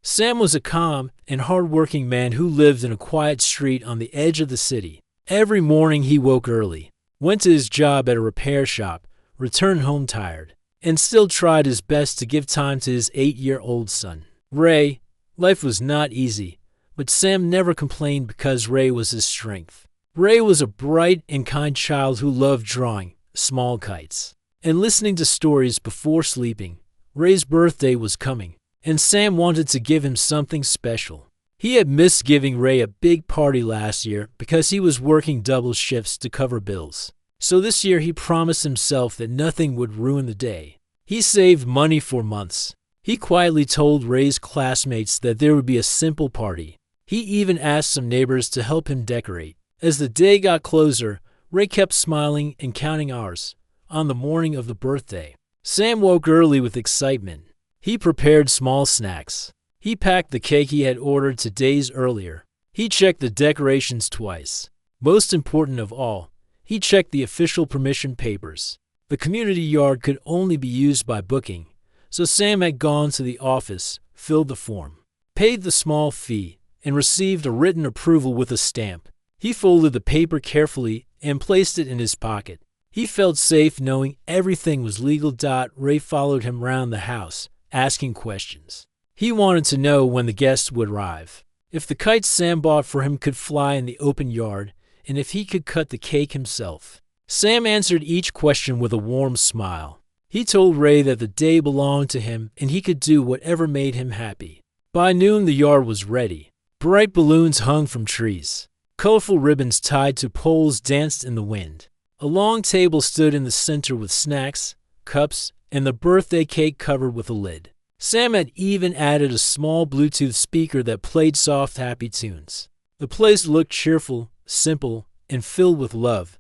Sam was a calm and hard-working man who lived in a quiet street on the edge of the city. Every morning he woke early, went to his job at a repair shop, returned home tired, and still tried his best to give time to his 8-year-old son, Ray. Life was not easy, but Sam never complained because Ray was his strength. Ray was a bright and kind child who loved drawing small kites and listening to stories before sleeping. Ray's birthday was coming, and Sam wanted to give him something special. He had missed giving Ray a big party last year because he was working double shifts to cover bills. So this year he promised himself that nothing would ruin the day. He saved money for months. He quietly told Ray's classmates that there would be a simple party. He even asked some neighbors to help him decorate. As the day got closer, Ray kept smiling and counting hours. On the morning of the birthday, Sam woke early with excitement. He prepared small snacks. He packed the cake he had ordered 2 days earlier. He checked the decorations twice. Most important of all, he checked the official permission papers. The community yard could only be used by booking, so Sam had gone to the office, filled the form, paid the small fee, and received a written approval with a stamp. He folded the paper carefully and placed it in his pocket. He felt safe knowing everything was legal. Ray followed him round the house, asking questions. He wanted to know when the guests would arrive, if the kites Sam bought for him could fly in the open yard, and if he could cut the cake himself. Sam answered each question with a warm smile. He told Ray that the day belonged to him and he could do whatever made him happy. By noon, the yard was ready. Bright balloons hung from trees. Colorful ribbons tied to poles danced in the wind. A long table stood in the center with snacks, cups, and the birthday cake covered with a lid. Sam had even added a small Bluetooth speaker that played soft, happy tunes. The place looked cheerful, simple, and filled with love.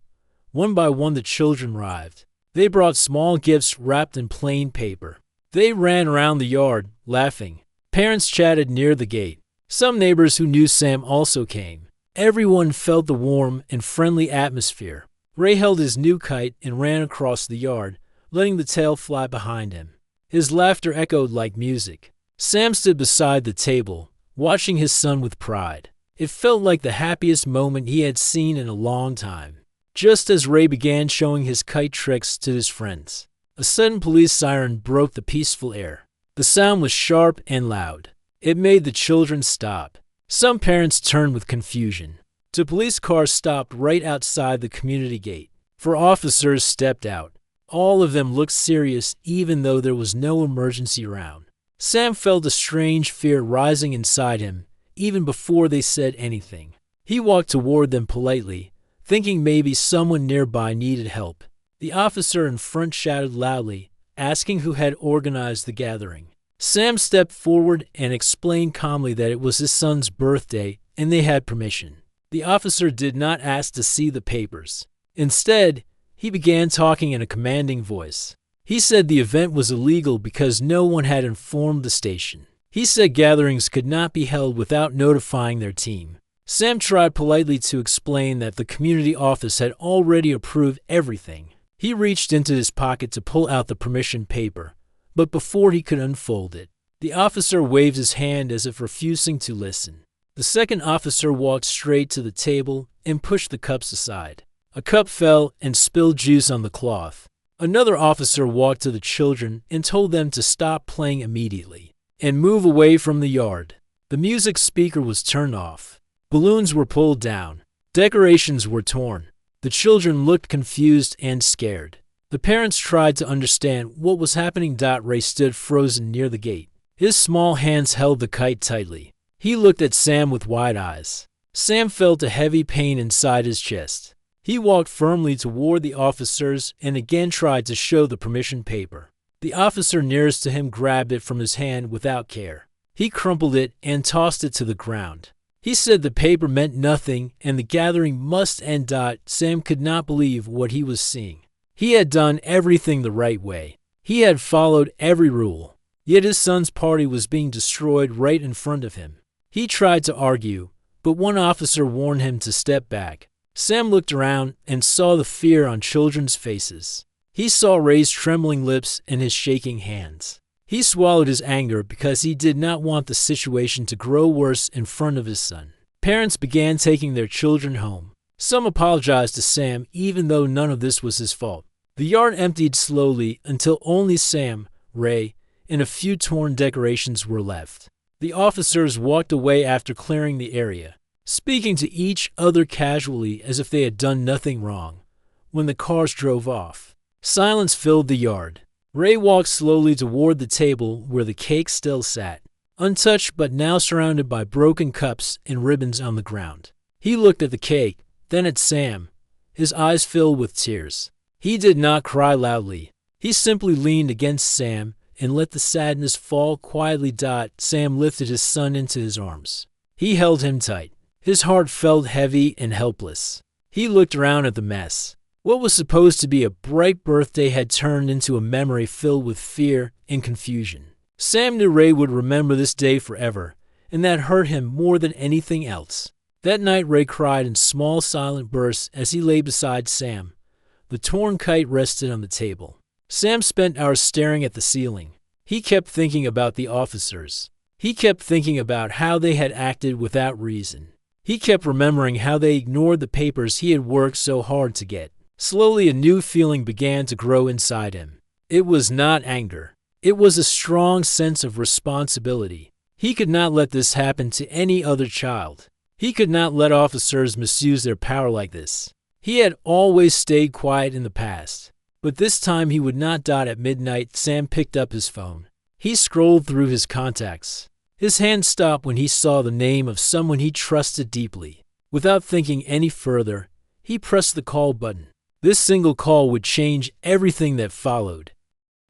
One by one, the children arrived. They brought small gifts wrapped in plain paper. They ran around the yard, laughing. Parents chatted near the gate. Some neighbors who knew Sam also came. Everyone felt the warm and friendly atmosphere. Ray held his new kite and ran across the yard, letting the tail fly behind him. His laughter echoed like music. Sam stood beside the table, watching his son with pride. It felt like the happiest moment he had seen in a long time. Just as Ray began showing his kite tricks to his friends, a sudden police siren broke the peaceful air. The sound was sharp and loud. It made the children stop. Some parents turned with confusion. Two police cars stopped right outside the community gate. 4 officers stepped out. All of them looked serious even though there was no emergency around. Sam felt a strange fear rising inside him even before they said anything. He walked toward them politely, thinking maybe someone nearby needed help. The officer in front shouted loudly, asking who had organized the gathering. Sam stepped forward and explained calmly that it was his son's birthday and they had permission. The officer did not ask to see the papers. Instead, he began talking in a commanding voice. He said the event was illegal because no one had informed the station. He said gatherings could not be held without notifying their team. Sam tried politely to explain that the community office had already approved everything. He reached into his pocket to pull out the permission paper, but before he could unfold it, the officer waved his hand as if refusing to listen. The second officer walked straight to the table and pushed the cups aside. A cup fell and spilled juice on the cloth. Another officer walked to the children and told them to stop playing immediately and move away from the yard. The music speaker was turned off. Balloons were pulled down. Decorations were torn. The children looked confused and scared. The parents tried to understand what was happening. Ray stood frozen near the gate. His small hands held the kite tightly. He looked at Sam with wide eyes. Sam felt a heavy pain inside his chest. He walked firmly toward the officers and again tried to show the permission paper. The officer nearest to him grabbed it from his hand without care. He crumpled it and tossed it to the ground. He said the paper meant nothing and the gathering must end. Sam could not believe what he was seeing. He had done everything the right way. He had followed every rule. Yet his son's party was being destroyed right in front of him. He tried to argue, but one officer warned him to step back. Sam looked around and saw the fear on children's faces. He saw Ray's trembling lips and his shaking hands. He swallowed his anger because he did not want the situation to grow worse in front of his son. Parents began taking their children home. Some apologized to Sam even though none of this was his fault. The yard emptied slowly until only Sam, Ray, and a few torn decorations were left. The officers walked away after clearing the area, speaking to each other casually as if they had done nothing wrong. When the cars drove off, silence filled the yard. Ray walked slowly toward the table where the cake still sat, untouched but now surrounded by broken cups and ribbons on the ground. He looked at the cake, then at Sam, his eyes filled with tears. He did not cry loudly. He simply leaned against Sam and let the sadness fall quietly. Sam lifted his son into his arms. He held him tight. His heart felt heavy and helpless. He looked around at the mess. What was supposed to be a bright birthday had turned into a memory filled with fear and confusion. Sam knew Ray would remember this day forever, and that hurt him more than anything else. That night Ray cried in small silent bursts as he lay beside Sam. The torn kite rested on the table. Sam spent hours staring at the ceiling. He kept thinking about the officers. He kept thinking about how they had acted without reason. He kept remembering how they ignored the papers he had worked so hard to get. Slowly, a new feeling began to grow inside him. It was not anger. It was a strong sense of responsibility. He could not let this happen to any other child. He could not let officers misuse their power like this. He had always stayed quiet in the past, but this time he would not. At midnight, Sam picked up his phone. He scrolled through his contacts. His hand stopped when he saw the name of someone he trusted deeply. Without thinking any further, he pressed the call button. This single call would change everything that followed.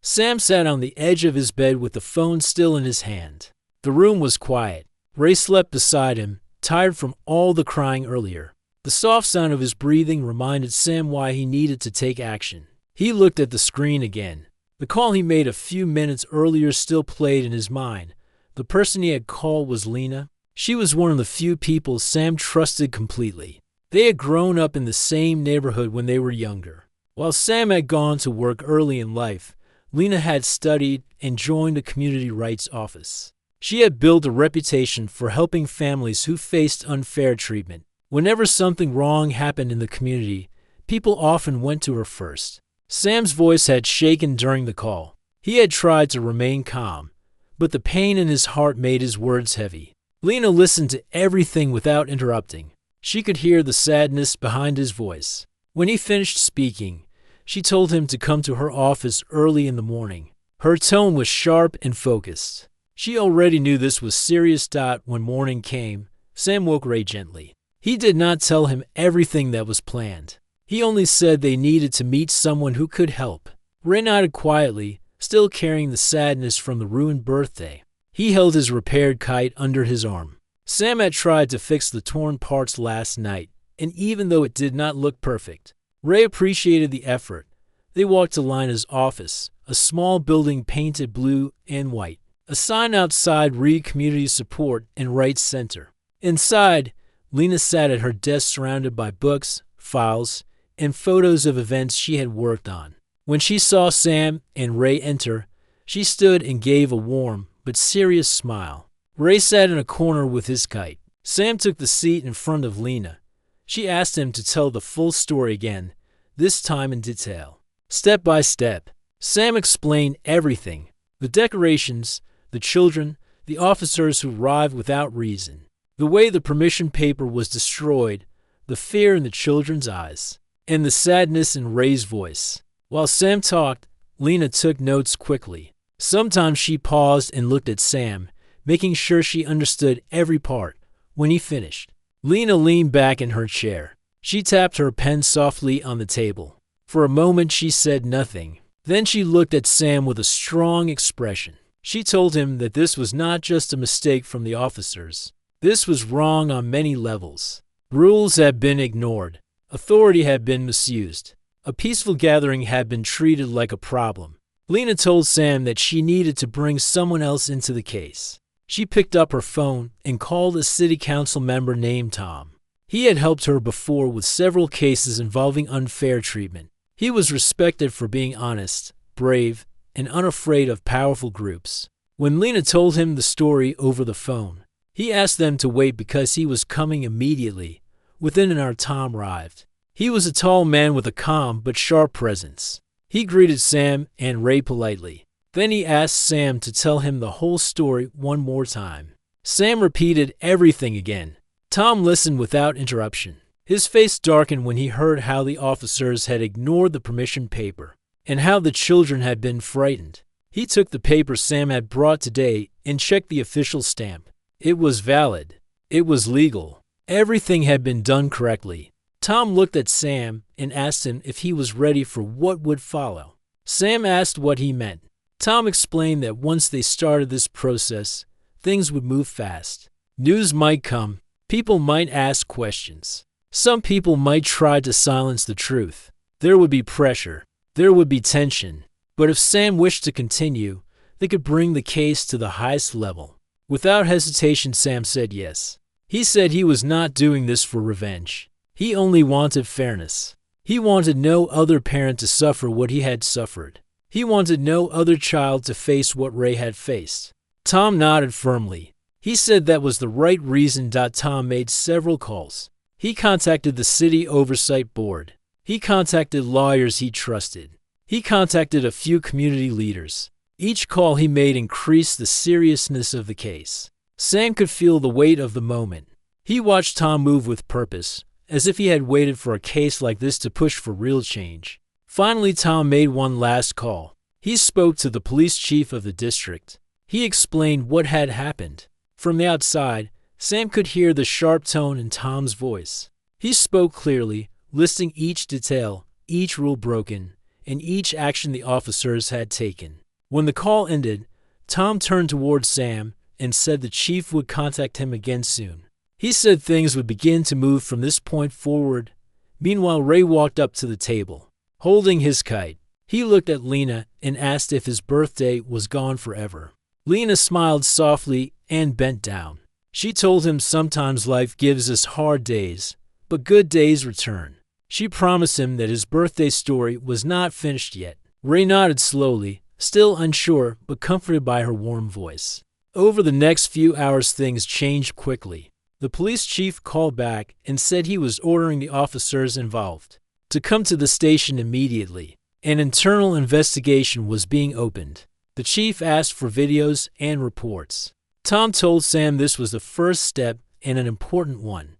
Sam sat on the edge of his bed with the phone still in his hand. The room was quiet. Ray slept beside him, tired from all the crying earlier. The soft sound of his breathing reminded Sam why he needed to take action. He looked at the screen again. The call he made a few minutes earlier still played in his mind. The person he had called was Lena. She was one of the few people Sam trusted completely. They had grown up in the same neighborhood when they were younger. While Sam had gone to work early in life, Lena had studied and joined a community rights office. She had built a reputation for helping families who faced unfair treatment. Whenever something wrong happened in the community, people often went to her first. Sam's voice had shaken during the call. He had tried to remain calm, but the pain in his heart made his words heavy. Lena listened to everything without interrupting. She could hear the sadness behind his voice. When he finished speaking, she told him to come to her office early in the morning. Her tone was sharp and focused. She already knew this was serious. When morning came, Sam woke Ray gently. He did not tell him everything that was planned. He only said they needed to meet someone who could help. Ray nodded quietly, still carrying the sadness from the ruined birthday. He held his repaired kite under his arm. Sam had tried to fix the torn parts last night, and even though it did not look perfect, Ray appreciated the effort. They walked to Lena's office, a small building painted blue and white. A sign outside read Community Support and Rights Center. Inside, Lena sat at her desk surrounded by books, files, and photos of events she had worked on. When she saw Sam and Ray enter, she stood and gave a warm but serious smile. Ray sat in a corner with his kite. Sam took the seat in front of Lena. She asked him to tell the full story again, this time in detail. Step by step, Sam explained everything. The decorations, the children, the officers who arrived without reason. The way the permission paper was destroyed, the fear in the children's eyes, and the sadness in Ray's voice. While Sam talked, Lena took notes quickly. Sometimes she paused and looked at Sam, making sure she understood every part. When he finished, Lena leaned back in her chair. She tapped her pen softly on the table. For a moment she said nothing. Then she looked at Sam with a strong expression. She told him that this was not just a mistake from the officers. This was wrong on many levels. Rules had been ignored. Authority had been misused. A peaceful gathering had been treated like a problem. Lena told Sam that she needed to bring someone else into the case. She picked up her phone and called a city council member named Tom. He had helped her before with several cases involving unfair treatment. He was respected for being honest, brave, and unafraid of powerful groups. When Lena told him the story over the phone, he asked them to wait because he was coming immediately. Within an hour, Tom arrived. He was a tall man with a calm but sharp presence. He greeted Sam and Ray politely. Then he asked Sam to tell him the whole story one more time. Sam repeated everything again. Tom listened without interruption. His face darkened when he heard how the officers had ignored the permission paper and how the children had been frightened. He took the paper Sam had brought today and checked the official stamp. It was valid. It was legal. Everything had been done correctly. Tom looked at Sam and asked him if he was ready for what would follow. Sam asked what he meant. Tom explained that once they started this process, things would move fast. News might come. People might ask questions. Some people might try to silence the truth. There would be pressure. There would be tension. But if Sam wished to continue, they could bring the case to the highest level. Without hesitation, Sam said yes. He said he was not doing this for revenge. He only wanted fairness. He wanted no other parent to suffer what he had suffered. He wanted no other child to face what Ray had faced. Tom nodded firmly. He said that was the right reason. Tom made several calls. He contacted the City Oversight Board. He contacted lawyers he trusted. He contacted a few community leaders. Each call he made increased the seriousness of the case. Sam could feel the weight of the moment. He watched Tom move with purpose, as if he had waited for a case like this to push for real change. Finally, Tom made one last call. He spoke to the police chief of the district. He explained what had happened. From the outside, Sam could hear the sharp tone in Tom's voice. He spoke clearly, listing each detail, each rule broken, and each action the officers had taken. When the call ended, Tom turned towards Sam and said the chief would contact him again soon. He said things would begin to move from this point forward. Meanwhile, Ray walked up to the table, holding his kite. He looked at Lena and asked if his birthday was gone forever. Lena smiled softly and bent down. She told him sometimes life gives us hard days, but good days return. She promised him that his birthday story was not finished yet. Ray nodded slowly, still unsure but comforted by her warm voice. Over the next few hours, things changed quickly. The police chief called back and said he was ordering the officers involved to come to the station immediately. An internal investigation was being opened. The chief asked for videos and reports. Tom told Sam this was the first step and an important one.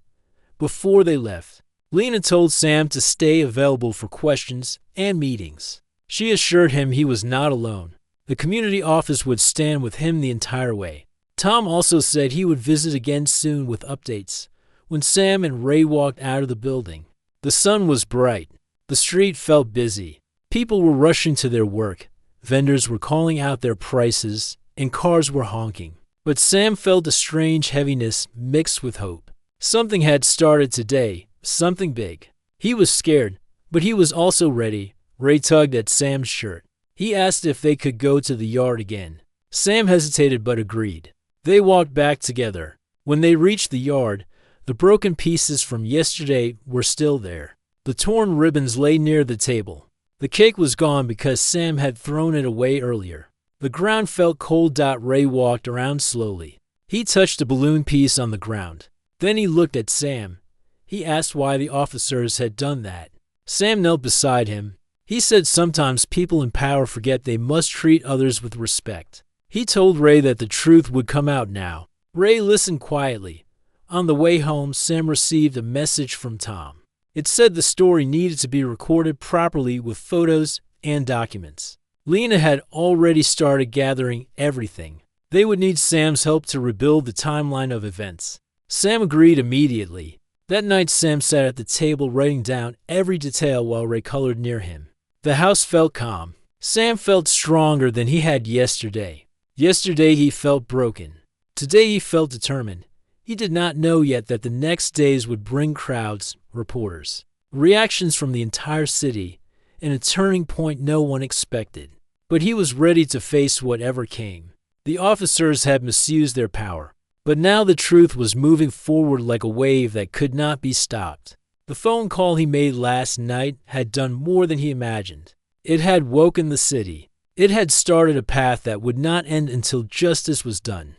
Before they left, Lena told Sam to stay available for questions and meetings. She assured him he was not alone. The community office would stand with him the entire way. Tom also said he would visit again soon with updates. When Sam and Ray walked out of the building, the sun was bright. The street felt busy. People were rushing to their work. Vendors were calling out their prices, and cars were honking. But Sam felt a strange heaviness mixed with hope. Something had started today, something big. He was scared, but he was also ready. Ray tugged at Sam's shirt. He asked if they could go to the yard again. Sam hesitated but agreed. They walked back together. When they reached the yard, the broken pieces from yesterday were still there. The torn ribbons lay near the table. The cake was gone because Sam had thrown it away earlier. The ground felt cold. Ray walked around slowly. He touched a balloon piece on the ground. Then he looked at Sam. He asked why the officers had done that. Sam knelt beside him. He said sometimes people in power forget they must treat others with respect. He told Ray that the truth would come out now. Ray listened quietly. On the way home, Sam received a message from Tom. It said the story needed to be recorded properly with photos and documents. Lena had already started gathering everything. They would need Sam's help to rebuild the timeline of events. Sam agreed immediately. That night, Sam sat at the table writing down every detail while Ray colored near him. The house felt calm. Sam felt stronger than he had yesterday. Yesterday he felt broken. Today he felt determined. He did not know yet that the next days would bring crowds, reporters, reactions from the entire city, and a turning point no one expected. But he was ready to face whatever came. The officers had misused their power, but now the truth was moving forward like a wave that could not be stopped. The phone call he made last night had done more than he imagined. It had woken the city. It had started a path that would not end until justice was done.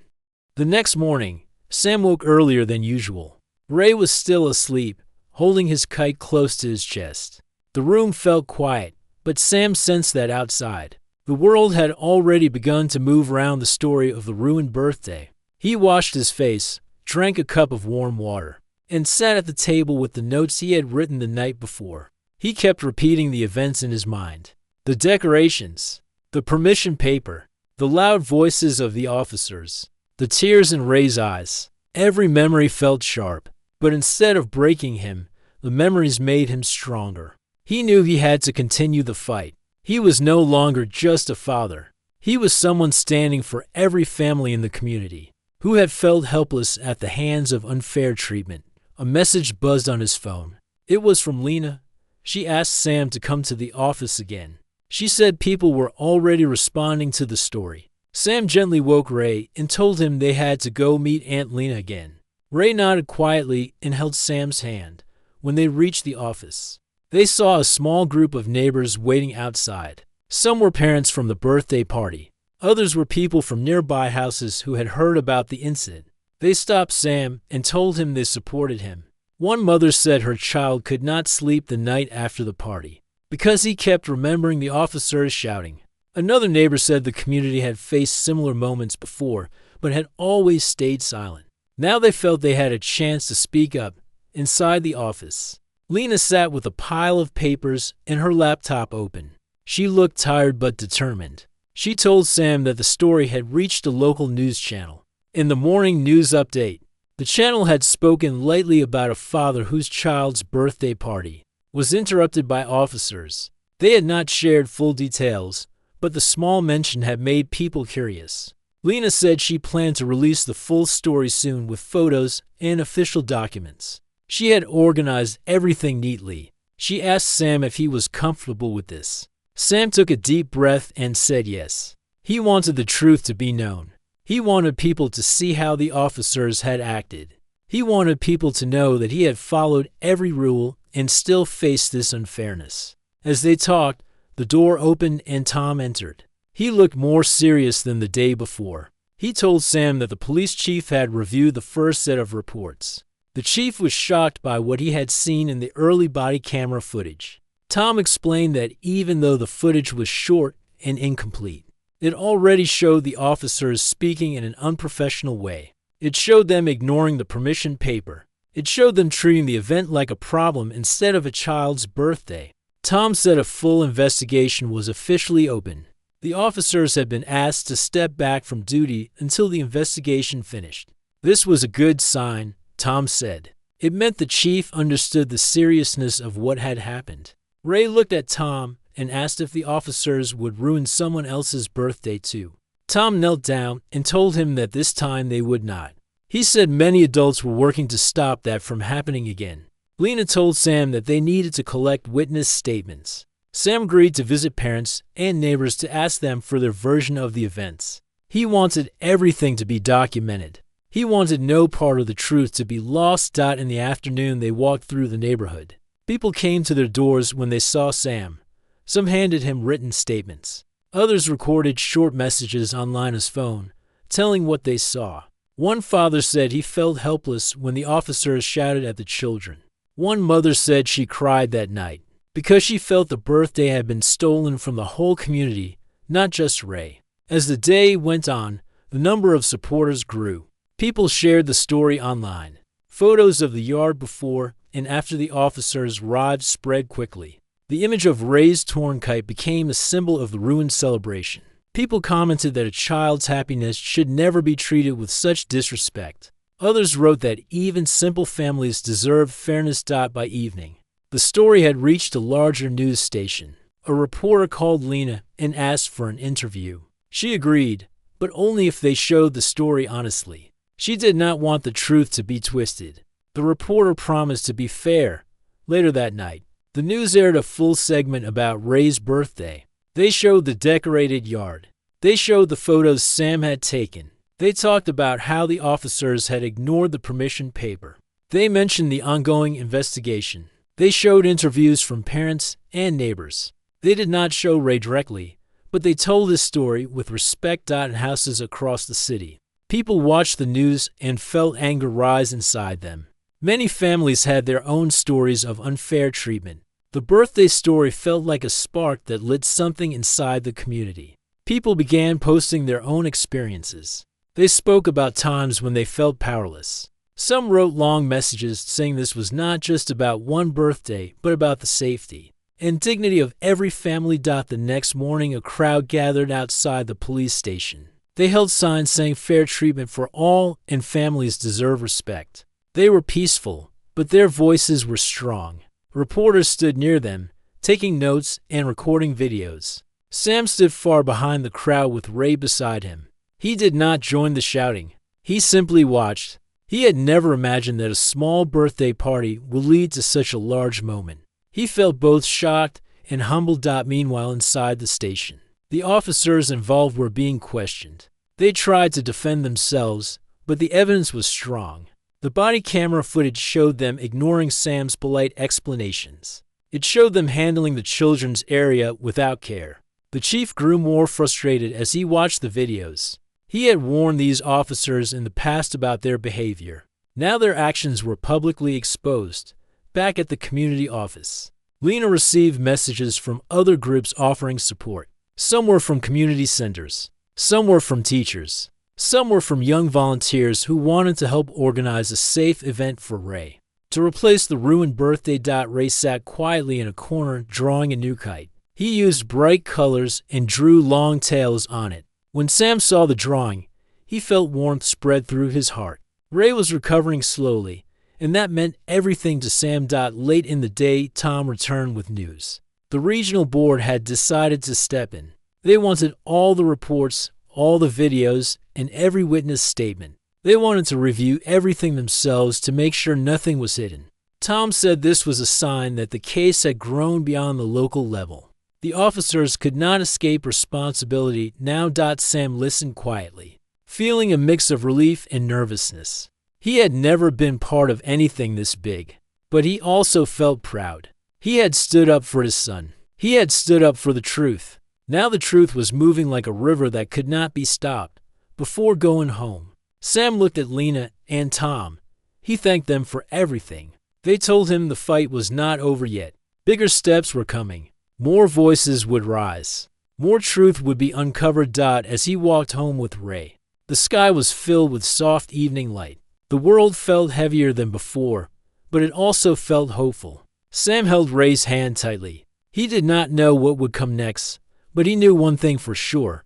The next morning, Sam woke earlier than usual. Ray was still asleep, holding his kite close to his chest. The room felt quiet, but Sam sensed that outside, the world had already begun to move around the story of the ruined birthday. He washed his face, drank a cup of warm water, and sat at the table with the notes he had written the night before. He kept repeating the events in his mind. The decorations, the permission paper, the loud voices of the officers, the tears in Ray's eyes. Every memory felt sharp, but instead of breaking him, the memories made him stronger. He knew he had to continue the fight. He was no longer just a father. He was someone standing for every family in the community who had felt helpless at the hands of unfair treatment. A message buzzed on his phone. It was from Lena. She asked Sam to come to the office again. She said people were already responding to the story. Sam gently woke Ray and told him they had to go meet Aunt Lena again. Ray nodded quietly and held Sam's hand. When they reached the office, they saw a small group of neighbors waiting outside. Some were parents from the birthday party. Others were people from nearby houses who had heard about the incident. They stopped Sam and told him they supported him. One mother said her child could not sleep the night after the party because he kept remembering the officers shouting. Another neighbor said the community had faced similar moments before, but had always stayed silent. Now they felt they had a chance to speak up. Inside the office, Lena sat with a pile of papers and her laptop open. She looked tired but determined. She told Sam that the story had reached a local news channel. In the morning news update, the channel had spoken lightly about a father whose child's birthday party was interrupted by officers. They had not shared full details, but the small mention had made people curious. Lena said she planned to release the full story soon with photos and official documents. She had organized everything neatly. She asked Sam if he was comfortable with this. Sam took a deep breath and said yes. He wanted the truth to be known. He wanted people to see how the officers had acted. He wanted people to know that he had followed every rule and still faced this unfairness. As they talked, the door opened and Tom entered. He looked more serious than the day before. He told Sam that the police chief had reviewed the first set of reports. The chief was shocked by what he had seen in the early body camera footage. Tom explained that even though the footage was short and incomplete, it already showed the officers speaking in an unprofessional way. It showed them ignoring the permission paper. It showed them treating the event like a problem instead of a child's birthday. Tom said a full investigation was officially open. The officers had been asked to step back from duty until the investigation finished. This was a good sign, Tom said. It meant the chief understood the seriousness of what had happened. Ray looked at Tom and asked if the officers would ruin someone else's birthday too. Tom knelt down and told him that this time they would not. He said many adults were working to stop that from happening again. Lena told Sam that they needed to collect witness statements. Sam agreed to visit parents and neighbors to ask them for their version of the events. He wanted everything to be documented. He wanted no part of the truth to be lost. In the afternoon, they walked through the neighborhood. People came to their doors when they saw Sam. Some handed him written statements. Others recorded short messages on Lena's phone, telling what they saw. One father said he felt helpless when the officers shouted at the children. One mother said she cried that night because she felt the birthday had been stolen from the whole community, not just Ray. As the day went on, the number of supporters grew. People shared the story online. Photos of the yard before and after the officers arrived spread quickly. The image of Ray's torn kite became a symbol of the ruined celebration. People commented that a child's happiness should never be treated with such disrespect. Others wrote that even simple families deserved fairness. By evening, the story had reached a larger news station. A reporter called Lena and asked for an interview. She agreed, but only if they showed the story honestly. She did not want the truth to be twisted. The reporter promised to be fair. Later that night, the news aired a full segment about Ray's birthday. They showed the decorated yard. They showed the photos Sam had taken. They talked about how the officers had ignored the permission paper. They mentioned the ongoing investigation. They showed interviews from parents and neighbors. They did not show Ray directly, but they told his story with respect in houses across the city. People watched the news and felt anger rise inside them. Many families had their own stories of unfair treatment. The birthday story felt like a spark that lit something inside the community. People began posting their own experiences. They spoke about times when they felt powerless. Some wrote long messages saying this was not just about one birthday, but about the safety and dignity of every family. The next morning, a crowd gathered outside the police station. They held signs saying fair treatment for all and families deserve respect. They were peaceful, but their voices were strong. Reporters stood near them, taking notes and recording videos. Sam stood far behind the crowd with Ray beside him. He did not join the shouting. He simply watched. He had never imagined that a small birthday party would lead to such a large moment. He felt both shocked and humbled. Meanwhile, inside the station, the officers involved were being questioned. They tried to defend themselves, but the evidence was strong. The body camera footage showed them ignoring Sam's polite explanations. It showed them handling the children's area without care. The chief grew more frustrated as he watched the videos. He had warned these officers in the past about their behavior. Now their actions were publicly exposed. Back at the community office, Lena received messages from other groups offering support. Some were from community centers. Some were from teachers. Some were from young volunteers who wanted to help organize a safe event for Ray. To replace the ruined birthday, Ray sat quietly in a corner drawing a new kite. He used bright colors and drew long tails on it. When Sam saw the drawing, he felt warmth spread through his heart. Ray was recovering slowly, and that meant everything to Sam. Late in the day, Tom returned with news. The regional board had decided to step in. They wanted all the reports, all the videos, and every witness statement. They wanted to review everything themselves to make sure nothing was hidden. Tom said this was a sign that the case had grown beyond the local level. The officers could not escape responsibility now. Sam listened quietly, feeling a mix of relief and nervousness. He had never been part of anything this big, but he also felt proud. He had stood up for his son. He had stood up for the truth. Now the truth was moving like a river that could not be stopped. Before going home, Sam looked at Lena and Tom. He thanked them for everything. They told him the fight was not over yet. Bigger steps were coming. More voices would rise. More truth would be uncovered. As he walked home with Ray, the sky was filled with soft evening light. The world felt heavier than before, but it also felt hopeful. Sam held Ray's hand tightly. He did not know what would come next, but he knew one thing for sure.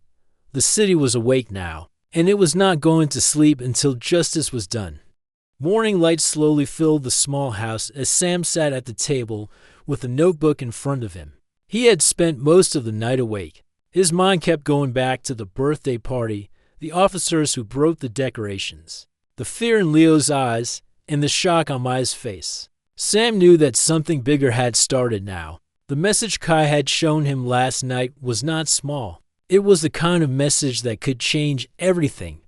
The city was awake now, and it was not going to sleep until justice was done. Morning light slowly filled the small house as Sam sat at the table with a notebook in front of him. He had spent most of the night awake. His mind kept going back to the birthday party, the officers who broke the decorations, the fear in Leo's eyes, and the shock on Maya's face. Sam knew that something bigger had started now. The message Kai had shown him last night was not small. It was the kind of message that could change everything.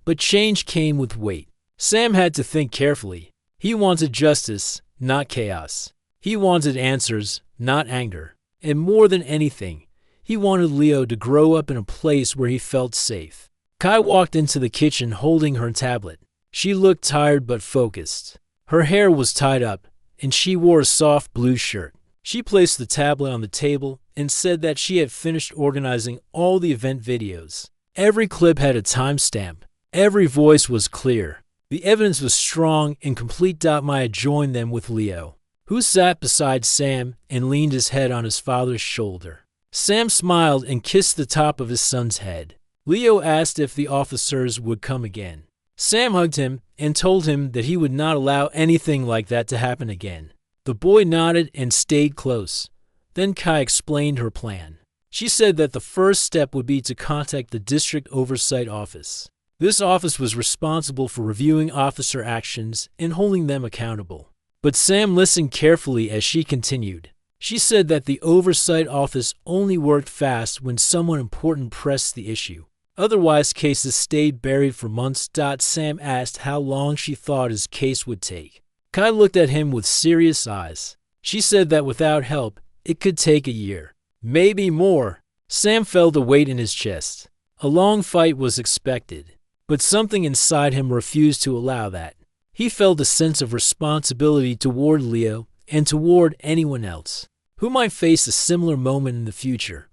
But change came with weight. Sam had to think carefully. He wanted justice, not chaos. He wanted answers, not anger. And more than anything, he wanted Leo to grow up in a place where he felt safe. Kai walked into the kitchen holding her tablet. She looked tired but focused. Her hair was tied up, and she wore a soft blue shirt. She placed the tablet on the table and said that she had finished organizing all the event videos. Every clip had a timestamp. Every voice was clear. The evidence was strong and complete. Maya joined them with Leo, who sat beside Sam and leaned his head on his father's shoulder. Sam smiled and kissed the top of his son's head. Leo asked if the officers would come again. Sam hugged him and told him that he would not allow anything like that to happen again. The boy nodded and stayed close. Then Kai explained her plan. She said that the first step would be to contact the District Oversight Office. This office was responsible for reviewing officer actions and holding them accountable. But Sam listened carefully as she continued. She said that the Oversight Office only worked fast when someone important pressed the issue. Otherwise, cases stayed buried for months. Sam asked how long she thought his case would take. Kai looked at him with serious eyes. She said that without help, it could take a year. Maybe more. Sam felt a weight in his chest. A long fight was expected, but something inside him refused to allow that. He felt a sense of responsibility toward Leo and toward anyone else who might face a similar moment in the future.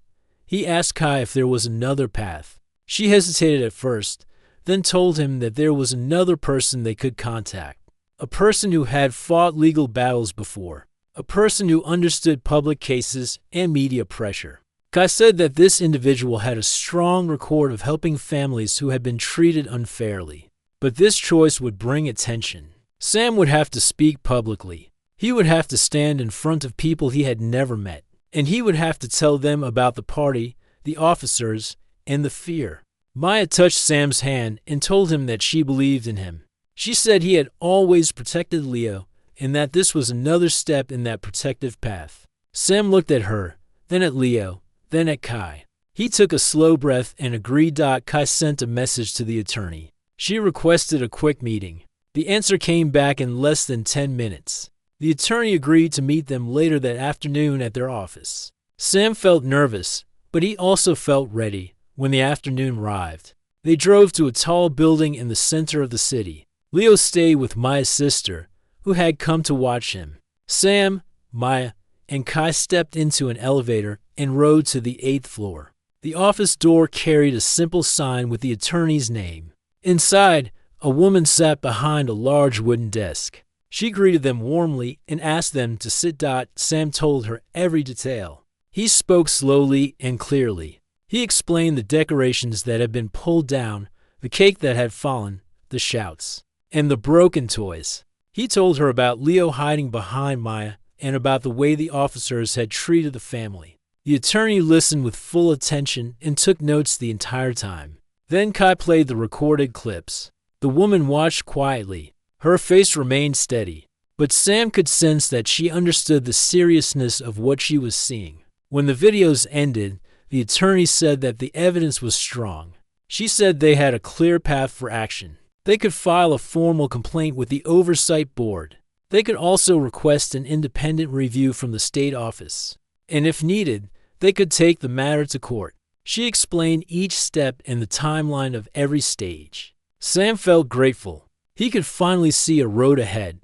He asked Kai if there was another path. She hesitated at first, then told him that there was another person they could contact. A person who had fought legal battles before. A person who understood public cases and media pressure. Kai said that this individual had a strong record of helping families who had been treated unfairly. But this choice would bring attention. Sam would have to speak publicly. He would have to stand in front of people he had never met. And he would have to tell them about the party, the officers, and the fear. Maya touched Sam's hand and told him that she believed in him. She said he had always protected Leo and that this was another step in that protective path. Sam looked at her, then at Leo, then at Kai. He took a slow breath and agreed. Kai sent a message to the attorney. She requested a quick meeting. The answer came back in less than 10 minutes. The attorney agreed to meet them later that afternoon at their office. Sam felt nervous, but he also felt ready when the afternoon arrived. They drove to a tall building in the center of the city. Leo stayed with Maya's sister, who had come to watch him. Sam, Maya, and Kai stepped into an elevator and rode to the 8th floor. The office door carried a simple sign with the attorney's name. Inside, a woman sat behind a large wooden desk. She greeted them warmly and asked them to sit. Sam told her every detail. He spoke slowly and clearly. He explained the decorations that had been pulled down, the cake that had fallen, the shouts, and the broken toys. He told her about Leo hiding behind Maya and about the way the officers had treated the family. The attorney listened with full attention and took notes the entire time. Then Kai played the recorded clips. The woman watched quietly. Her face remained steady, but Sam could sense that she understood the seriousness of what she was seeing. When the videos ended, the attorney said that the evidence was strong. She said they had a clear path for action. They could file a formal complaint with the Oversight Board. They could also request an independent review from the state office. And if needed, they could take the matter to court. She explained each step and the timeline of every stage. Sam felt grateful. He could finally see a road ahead.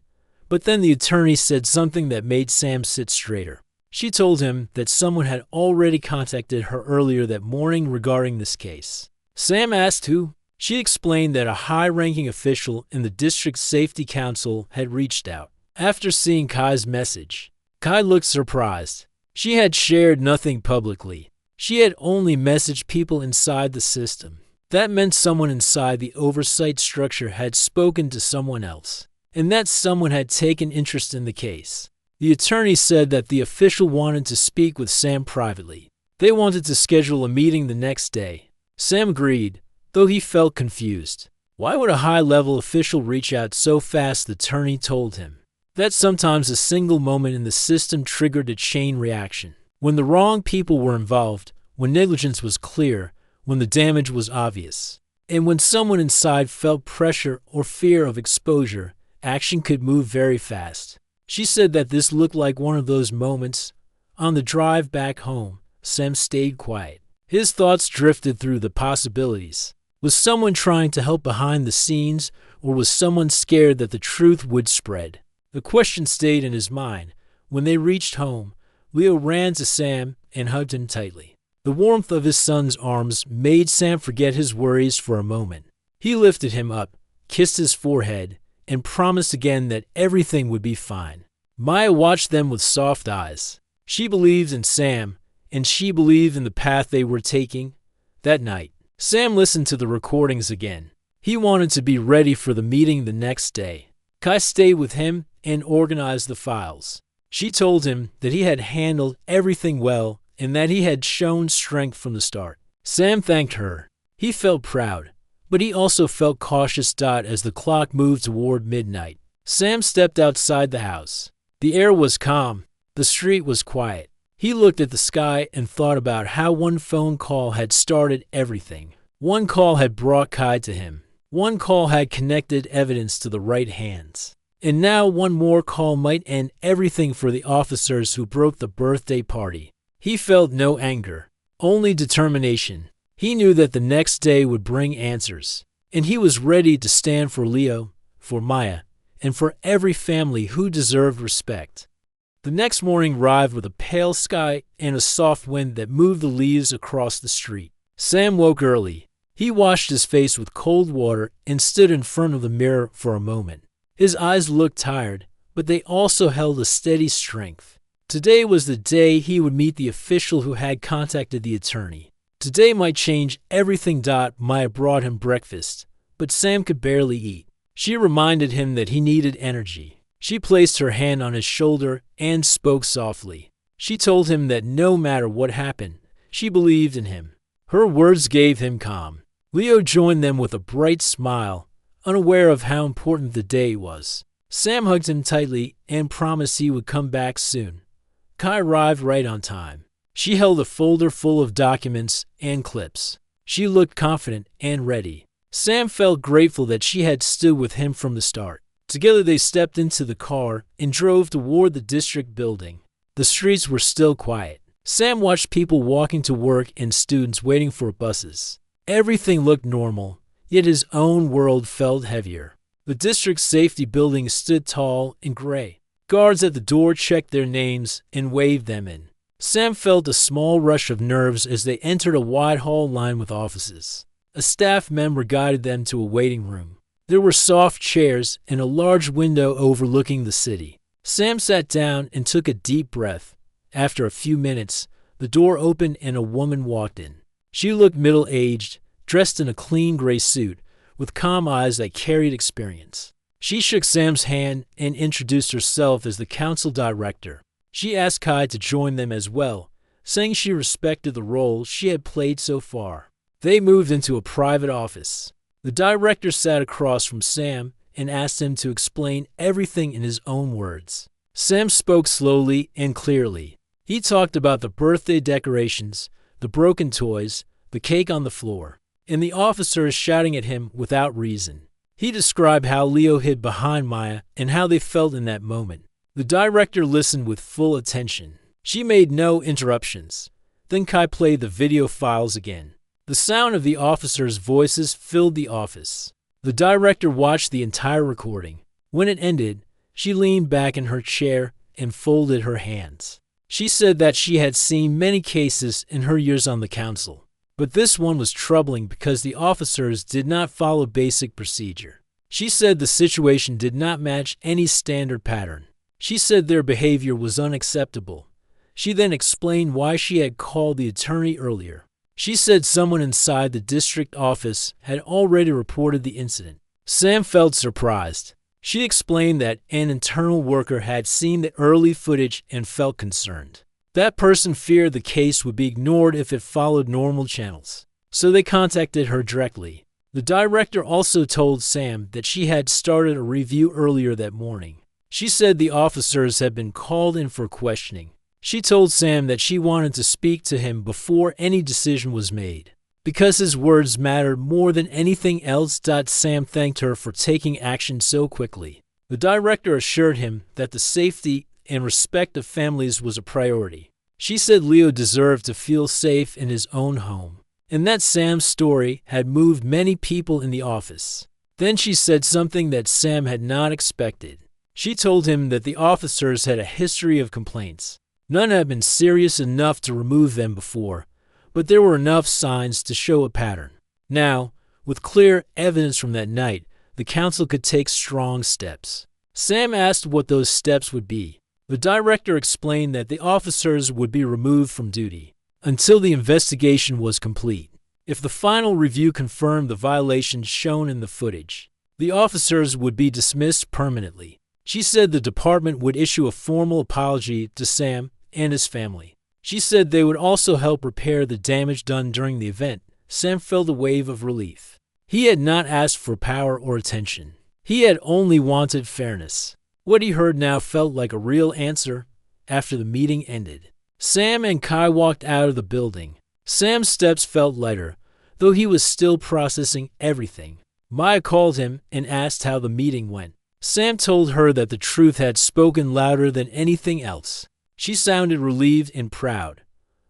But then the attorney said something that made Sam sit straighter. She told him that someone had already contacted her earlier that morning regarding this case. Sam asked who. She explained that a high-ranking official in the District Safety Council had reached out. After seeing Kai's message, Kai looked surprised. She had shared nothing publicly. She had only messaged people inside the system. That meant someone inside the oversight structure had spoken to someone else, and that someone had taken interest in the case. The attorney said that the official wanted to speak with Sam privately. They wanted to schedule a meeting the next day. Sam agreed, though he felt confused. Why would a high-level official reach out so fast? The attorney told him that sometimes a single moment in the system triggered a chain reaction. When the wrong people were involved, when negligence was clear, when the damage was obvious, and when someone inside felt pressure or fear of exposure, action could move very fast. She said that this looked like one of those moments. On the drive back home, Sam stayed quiet. His thoughts drifted through the possibilities. Was someone trying to help behind the scenes, or was someone scared that the truth would spread? The question stayed in his mind. When they reached home, Leo ran to Sam and hugged him tightly. The warmth of his son's arms made Sam forget his worries for a moment. He lifted him up, kissed his forehead, and promised again that everything would be fine. Maya watched them with soft eyes. She believed in Sam, and she believed in the path they were taking. That night, Sam listened to the recordings again. He wanted to be ready for the meeting the next day. Kai stayed with him and organized the files. She told him that he had handled everything well and that he had shown strength from the start. Sam thanked her. He felt proud, but he also felt cautious. As the clock moved toward midnight, Sam stepped outside the house. The air was calm. The street was quiet. He looked at the sky and thought about how one phone call had started everything. One call had brought Kai to him. One call had connected evidence to the right hands. And now one more call might end everything for the officers who broke the birthday party. He felt no anger. only determination. He knew that the next day would bring answers, and he was ready to stand for Leo, for Maya, and for every family who deserved respect. The next morning arrived with a pale sky and a soft wind that moved the leaves across the street. Sam woke early. He washed his face with cold water and stood in front of the mirror for a moment. His eyes looked tired, but they also held a steady strength. Today was the day he would meet the official who had contacted the attorney. Today might change everything. Maya brought him breakfast, but Sam could barely eat. She reminded him that he needed energy. She placed her hand on his shoulder and spoke softly. She told him that no matter what happened, she believed in him. Her words gave him calm. Leo joined them with a bright smile, unaware of how important the day was. Sam hugged him tightly and promised he would come back soon. Kai arrived right on time. She held a folder full of documents and clips. She looked confident and ready. Sam felt grateful that she had stood with him from the start. Together they stepped into the car and drove toward the district building. The streets were still quiet. Sam watched people walking to work and students waiting for buses. Everything looked normal, yet his own world felt heavier. The district safety building stood tall and gray. Guards at the door checked their names and waved them in. Sam felt a small rush of nerves as they entered a wide hall lined with offices. A staff member guided them to a waiting room. There were soft chairs and a large window overlooking the city. Sam sat down and took a deep breath. After a few minutes, the door opened and a woman walked in. She looked middle-aged, dressed in a clean gray suit, with calm eyes that carried experience. She shook Sam's hand and introduced herself as the council director. She asked Kai to join them as well, saying she respected the role she had played so far. They moved into a private office. The director sat across from Sam and asked him to explain everything in his own words. Sam spoke slowly and clearly. He talked about the birthday decorations, the broken toys, the cake on the floor, and the officers shouting at him without reason. He described how Leo hid behind Maya and how they felt in that moment. The director listened with full attention. She made no interruptions. Then Kai played the video files again. The sound of the officers' voices filled the office. The director watched the entire recording. When it ended, she leaned back in her chair and folded her hands. She said that she had seen many cases in her years on the council, but this one was troubling because the officers did not follow basic procedure. She said the situation did not match any standard pattern. She said their behavior was unacceptable. She then explained why she had called the attorney earlier. She said someone inside the district office had already reported the incident. Sam felt surprised. She explained that an internal worker had seen the early footage and felt concerned. That person feared the case would be ignored if it followed normal channels, so they contacted her directly. The director also told Sam that she had started a review earlier that morning. She said the officers had been called in for questioning. She told Sam that she wanted to speak to him before any decision was made, because his words mattered more than anything else. Sam thanked her for taking action so quickly. The director assured him that the safety and respect of families was a priority. She said Leo deserved to feel safe in his own home, and that Sam's story had moved many people in the office. Then she said something that Sam had not expected. She told him that the officers had a history of complaints. None had been serious enough to remove them before, but there were enough signs to show a pattern. Now, with clear evidence from that night, the council could take strong steps. Sam asked what those steps would be. The director explained that the officers would be removed from duty until the investigation was complete. If the final review confirmed the violations shown in the footage, the officers would be dismissed permanently. She said the department would issue a formal apology to Sam and his family. She said they would also help repair the damage done during the event. Sam felt a wave of relief. He had not asked for power or attention. He had only wanted fairness. What he heard now felt like a real answer. After the meeting ended, Sam and Kai walked out of the building. Sam's steps felt lighter, though he was still processing everything. Maya called him and asked how the meeting went. Sam told her that the truth had spoken louder than anything else. She sounded relieved and proud.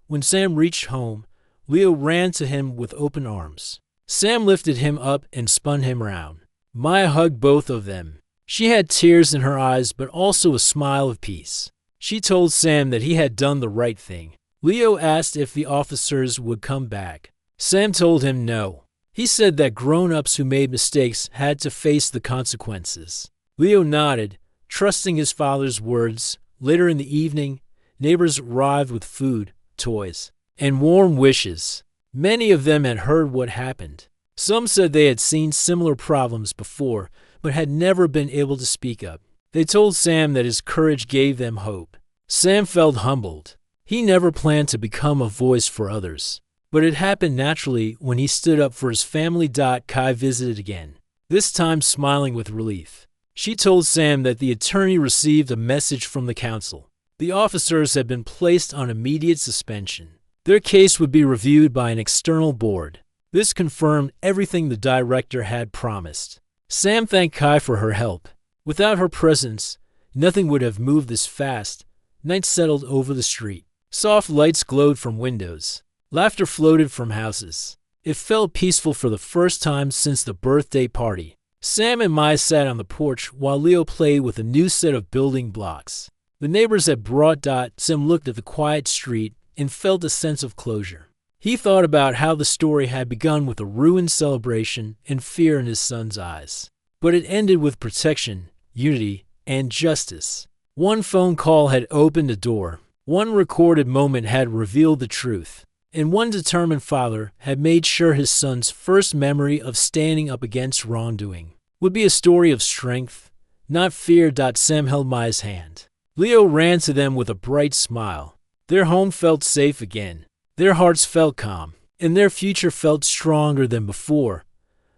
When Sam reached home, Leo ran to him with open arms. Sam lifted him up and spun him round. Maya hugged both of them. She had tears in her eyes, but also a smile of peace. She told Sam that he had done the right thing. Leo asked if the officers would come back. Sam told him no. He said that grown-ups who made mistakes had to face the consequences. Leo nodded, trusting his father's words. Later in the evening, neighbors arrived with food, toys, and warm wishes. Many of them had heard what happened. Some said they had seen similar problems before, but had never been able to speak up. They told Sam that his courage gave them hope. Sam felt humbled. He never planned to become a voice for others, but it happened naturally when he stood up for his family. Kai visited again, this time smiling with relief. She told Sam that the attorney received a message from the council. The officers had been placed on immediate suspension. Their case would be reviewed by an external board. This confirmed everything the director had promised. Sam thanked Kai for her help. Without her presence, nothing would have moved this fast. Night settled over the street. Soft lights glowed from windows. Laughter floated from houses. It felt peaceful for the first time since the birthday party. Sam and Maya sat on the porch while Leo played with a new set of building blocks. The neighbors had brought. Sam looked at the quiet street and felt a sense of closure. He thought about how the story had begun with a ruined celebration and fear in his son's eyes. But it ended with protection, unity, and justice. One phone call had opened a door. One recorded moment had revealed the truth. And one determined father had made sure his son's first memory of standing up against wrongdoing would be a story of strength, not fear. Sam held Maya's hand. Leo ran to them with a bright smile. Their home felt safe again. Their hearts felt calm, and their future felt stronger than before.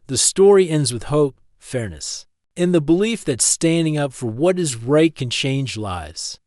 The story ends with hope, fairness, and the belief that standing up for what is right can change lives.